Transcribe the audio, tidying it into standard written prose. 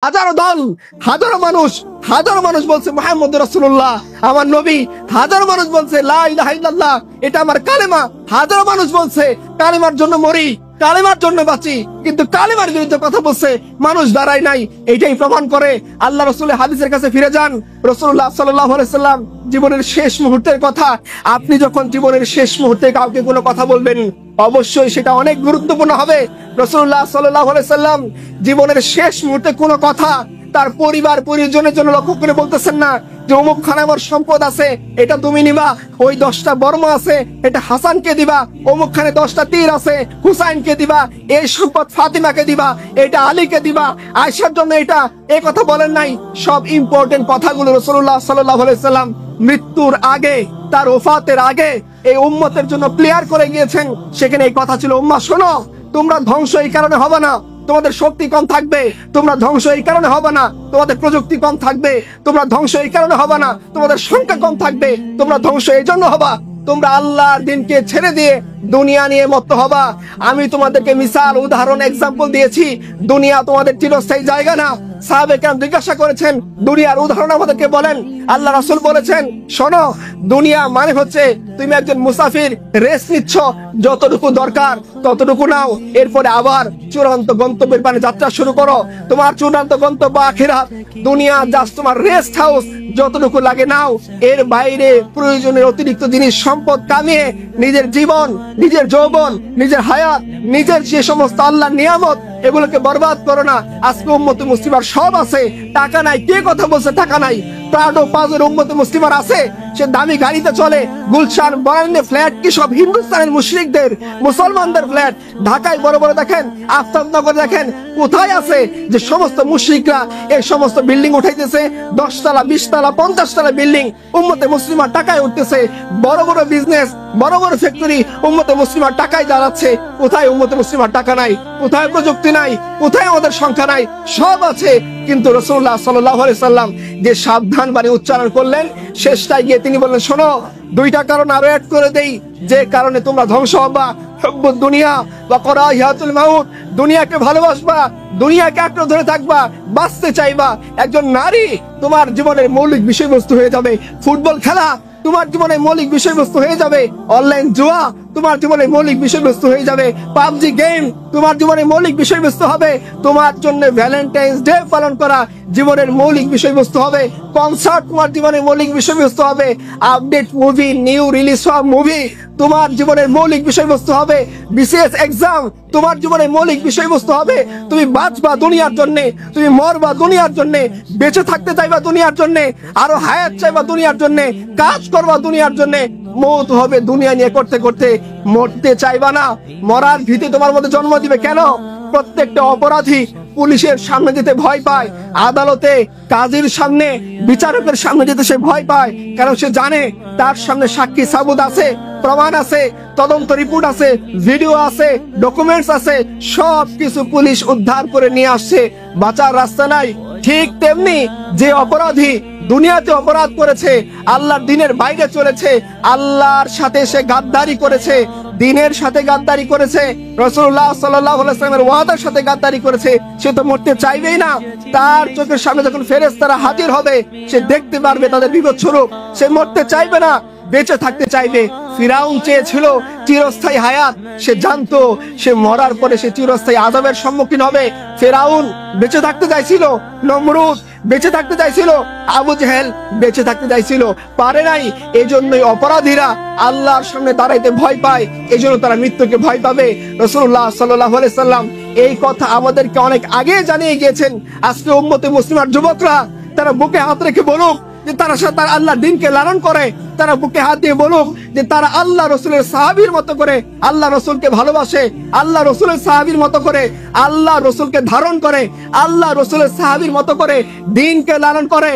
হাজারো দল, হাজারো মানুষ বলছে মুহাম্মদ রাসূলুল্লাহ আমার নবী, হাজারো মানুষ বলছে লা ইলাহা ইল্লাল্লাহ এটা আমার কালেমা, হাজারো মানুষ বলছে কালেমার জন্য মরি, কালেমার জন্য বাঁচি, কিন্তু কালেমার বিরুদ্ধে কথা বলছে মানুষ দাঁড়ায় নাই। এটাই প্রমাণ করে আল্লাহ রাসূলের হাদিসের কাছে ফিরে যান। রাসূলুল্লাহ সাল্লাল্লাহু আলাইহি সাল্লাম জীবনের শেষ মুহূর্তের কথা, আপনি যখন জীবনের শেষ মুহূর্তে কাউকে কোনো কথা বলবেন অবশ্যই সেটা অনেক গুরুত্বপূর্ণ হবে। রাসূলুল্লাহ সাল্লাল্লাহু আলাইহি সাল্লাম জীবনের শেষ মুহূর্তে কোনো কথা তার পরিবার পরিজনের জন্য লক্ষ্য করে বলতেছেন না যে অমুক খানে আমার সম্পদ আছে এটা তুমি নিবা, ওই 10টা বর্মা আছে এটা হাসানকে দিবা, অমুক খানে 10টা তীর আছে হুসাইনকে দিবা, এই সম্পদ ফাতিমাকে দিবা, এটা আলীকে দিবা, আয়েশার জন্য এটা, এই কথা বলেন নাই। সব ইম্পর্টেন্ট কথাগুলো রাসূলুল্লাহ সাল্লাল্লাহু আলাইহি সাল্লাম মৃত্যুর আগে, তার ওফাতের আগে এই উম্মতের জন্য ক্লিয়ার করে গিয়েছেন। সেখানে এই কথা ছিল, উম্মাহ শোনো, তোমরা ধ্বংস এই কারণে হবে না তোমাদের শক্তি কম থাকবে, তোমরা ধ্বংস এই কারণে হবে না তোমাদের প্রযুক্তি কম থাকবে, তোমরা ধ্বংস এই কারণে হবে না তোমাদের সংখ্যা কম থাকবে, তোমরা ধ্বংস এই জন্য হবা তোমরা আল্লাহর দিনকে ছেড়ে দিয়ে দুনিয়া নিয়ে মত্ত হবা। আমি তোমাদেরকে মিসাল উদাহরণ এক্সাম্পল দিয়েছি, দুনিয়া তোমাদের চিরস্থায়ী জায়গা না। সাহাবে কেরাম জিজ্ঞাসা করেছেন দুনিয়ার উদাহরণ আমাদেরকে বলেন। আল্লাহ রাসূল বলেছেন শোনো, দুনিয়া মানে হচ্ছে তুমি একজন মুসাফির, রেস্ট নিচ্ছ, যতটুকু দরকার ততটুকু নাও, এরপরে আবার চূড়ান্ত গন্তব্যের পানে যাত্রা শুরু করো। তোমার চূড়ান্ত গন্তব্য আখিরাত। দুনিয়া জাস্ট তোমার রেস্ট হাউস, যতটুকু লাগে নাও, এর বাইরে প্রয়োজনের অতিরিক্ত জিনিস সম্পদ কামিয়ে নিজের জীবন, নিজের যৌবন, নিজের হায়াত, নিজের যে সমস্ত আল্লাহর নিয়ামত এগুলোকে বরবাদ করো না। আজকে উম্মতে মুসলিমার সব আছে, টাকা নাই। কে কথা বলছে টাকা নাই? প্রাডো পাজের উম্মতে মুসলিমার আছে, সে দামি গাড়িতে চলে, গুলশান বনানী ফ্ল্যাট কি সব হিন্দুস্তানের মুশরিকদের, মুসলমানদের ফ্ল্যাট। ঢাকায় বড় বড় দেখেন, আফতাবনগর দেখেন, কোথায় আছে যে সমস্ত মুশরিকরা এই সমস্ত বিল্ডিং উঠাইতেছে, 10 তলা 20 তলা 50 তলা বিল্ডিং উম্মতে মুসলিমার টাকায় উঠতেছে। বড় বড় বিজনেস, বড় বড় ফ্যাক্টরি উম্মতে মুসলিমার টাকায় দাঁড়াচ্ছে। কোথায় উম্মতে মুসলিমার টাকা নাই? কোথায় প্রযুক্তি নাই? কোথায় আমাদের সংখ্যা নাই? সব আছে, কিন্তু রাসূলুল্লাহ সাল্লাল্লাহু আলাইহি সাল্লাম যে সাবধান বাণী উচ্চারণ করলেন, শেষটায় গিয়ে তিনি বললেন শোনো, 2টা কারণ আরো অ্যাড করে দেই যে কারণে তোমরা ধ্বংস হবা। হুব্বুদ দুনিয়া ওয়া করাহিয়াতুল মাউত, দুনিয়াকে ভালোবাসবা, দুনিয়াকে আঁকড়ে ধরে থাকবা, বাঁচতে চাইবা। একজন নারী তোমার জীবনের মৌলিক বিষয়বস্তু হয়ে যাবে। ফুটবল খেলা তোমার জীবনে মৌলিক বিষয়বস্তু হয়ে যাবে। অনলাইন জুয়া তোমার জীবনে মৌলিক বিষয়বস্তু হয়ে যাবে। পাবজি গেম তোমার জীবনে মৌলিক বিষয়বস্তু হবে। তোমার জন্য ভ্যালেন্টাইন্স ডে পালন করা জীবনের মৌলিক বিষয়বস্তু হবে। কনসার্ট তোমার জীবনের মৌলিক বিষয়বস্তু হবে। আপডেট মুভি, নিউ রিলিজ হওয়া মুভি তোমার জীবনের মৌলিক বিষয়বস্তু হবে। বিসিএস এক্সাম তোমার জীবনের মৌলিক বিষয়বস্তু হবে। তুমি বাঁচবা দুনিয়ার জন্য, তুমি মরবা দুনিয়ার জন্য, বেঁচে থাকতে চাইবা দুনিয়ার জন্য, আরো হায়াত চাইবা দুনিয়ার জন্য, কাজ করবা দুনিয়ার জন্য। মৌত হবে দুনিয়া নিয়ে করতে করতে, মরতে চাইবা না। মরার ভীতি তোমার মধ্যে জন্ম দিবে কেন? প্রত্যেকটা অপরাধী পুলিশের সামনে যেতে ভয় পায়, আদালতে কাজীর সামনে, বিচারকের সামনে যেতে সে ভয় পায়, কারণ সে জানে তার সামনে সাক্ষী সাবুত আছে, প্রমাণ আছে, তদন্ত রিপোর্ট আছে, ভিডিও আছে, ডকুমেন্টস আছে, সব কিছু পুলিশ উদ্ধার করে নিয়ে আসছে, বাঁচার রাস্তা নাই। ঠিক তেমনি যে অপরাধী দুনিয়াতে অপরাধ করেছে, আল্লাহর দিনের বাইরে চলেছে, আল্লাহর সাথে সে গাদ্দারি করেছে, দিনের সাথে গাদ্দারি করেছে, রাসূলুল্লাহ সাল্লাল্লাহু আলাইহি ওয়াসাল্লামের ওয়াদার সাথে গাদ্দারি করেছে, সে তো মরতে চাইবেই না। তার চোখের সামনে যখন ফেরেশতারা হাজির হবে, সে দেখতে পারবে তাদের বিপদ স্বরূপ, সে মরতে চাইবে না, বেঁচে থাকতে চাইবে। ফিরাউন চেয়েছিল চিরস্থায়ী হায়াত, সে জানতো সে মরার পরে সে চিরস্থায়ী আযাবের সম্মুখীন হবে। ফিরাউন বেঁচে থাকতে চাইছিল, নমরুদ বেঁচে থাকতে চাইছিল, আবু জেহেল বেঁচে থাকতে চাইছিল, পারে নাই। এজন্যই অপরাধীরা আল্লাহর সামনে দাঁড়াইতে ভয় পায়, এজন্য তারা মৃত্যুকে ভয় পাবে। রাসূলুল্লাহ সাল্লাল্লাহু আলাইহি সাল্লাম এই কথা আমাদেরকে অনেক আগে জানিয়ে গিয়েছেন। আজকে উম্মতে মুসলিমার যুবকরা তারা বুকে হাত রেখে বলুক যে তারা তার আল্লাহর দ্বীনকে লালন করে, তারা বুকে হাত দিয়ে বলুক যে তারা আল্লাহ রসুলের সাহাবীর মতো করে আল্লাহ রসুলকে ভালোবাসে, আল্লাহ রসুলের সাহাবীর মতো করে আল্লাহ রসুলকে ধারণ করে, আল্লাহ রসুলের সাহাবীর মতো করে দ্বীনকে লালন করে।